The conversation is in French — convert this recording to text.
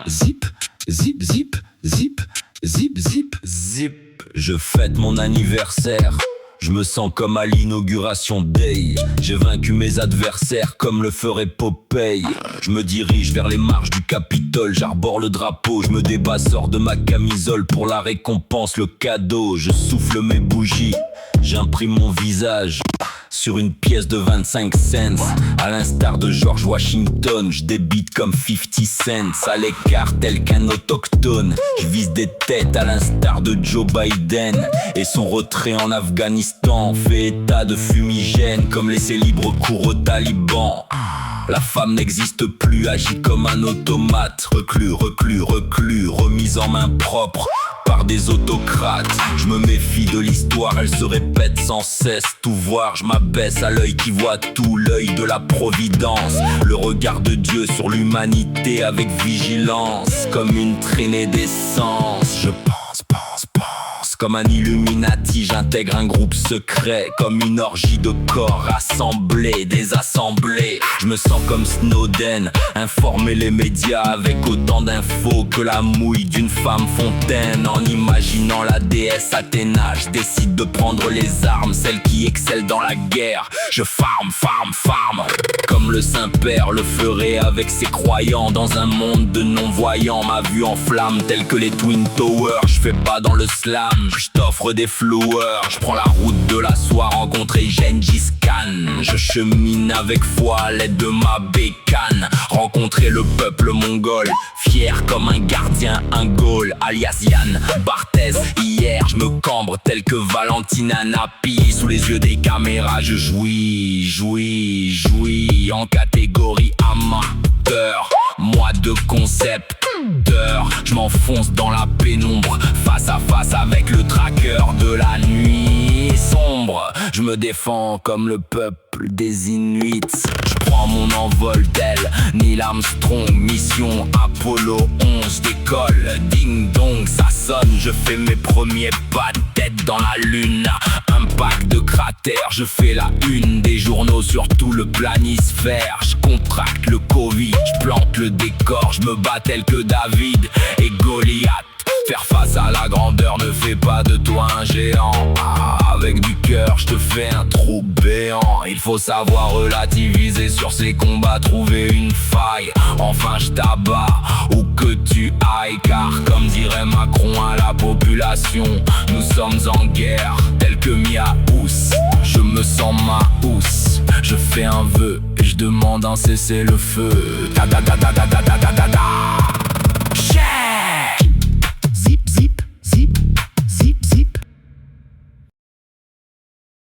Zip, zip, zip, zip, zip, zip, zip. Je fête mon anniversaire. Je me sens comme à l'inauguration Day. J'ai vaincu mes adversaires comme le ferait Popeye. Je me dirige vers les marches du Capitole. J'arbore le drapeau, je me débat, sors de ma camisole. Pour la récompense, le cadeau. Je souffle mes bougies, j'imprime mon visage sur une pièce de 25 cents. À l'instar de George Washington, je débite comme 50 cents. À l'écart tel qu'un autochtone, je vise des têtes à l'instar de Joe Biden. Et son retrait en Afghanistan fait état de fumigène, comme laisser libre cours aux talibans. La femme n'existe plus, agit comme un automate. Reclus, reclus, reclus, remise en main propre par des autocrates. Je me méfie de l'histoire, elle se répète sans cesse. Tout voir, je m'abaisse à l'œil qui voit tout, l'œil de la providence. Le regard de Dieu sur l'humanité avec vigilance, comme une traînée d'essence. Je pense. Comme un Illuminati, j'intègre un groupe secret. Comme une orgie de corps rassemblés, désassemblés. Je me sens comme Snowden, informer les médias avec autant d'infos que la mouille d'une femme fontaine. En imaginant la déesse Athéna, je décide de prendre les armes, celle qui excelle dans la guerre. Je farm, comme le Saint-Père le ferait avec ses croyants. Dans un monde de non-voyants, ma vue en flamme telle que les Twin Towers. Je fais pas dans le slam, je t'offre des flowers. Je prends la route de la soie, rencontrer Gengis Khan. Je chemine avec foi à l'aide de ma bécane. Rencontrer le peuple mongol, fier comme un gardien, un Gaul, alias Yann Barthès. Hier je me cambre tel que Valentina Nappi. Sous les yeux des caméras je jouis en catégorie amateur. Moi de concepteur, je m'enfonce dans la pénombre, face à face avec le tracker de la nuit sombre. Je me défends comme le peuple des Inuits. Je prends mon envol tel Neil Armstrong, mission Apollo 11 décolle. Ding dong, ça sonne, je fais mes premiers pas de tête dans la lune. Impact de cratère, je fais la une des journaux sur tout le planisphère. Je contracte le Covid, je plante le décor, je me bats tel que David et Goliath. Faire face à la grandeur ne fait pas de toi un géant. Avec du cœur, je te fais un trou béant. Il faut savoir relativiser sur ces combats, trouver une faille. Enfin je t'abats où que tu ailles, car comme dirait Macron à la population, nous sommes en guerre, tel que Miaous. Je me sens Maous, je fais un vœu et je demande un cessez-le-feu. Ta da da da da da da da da da.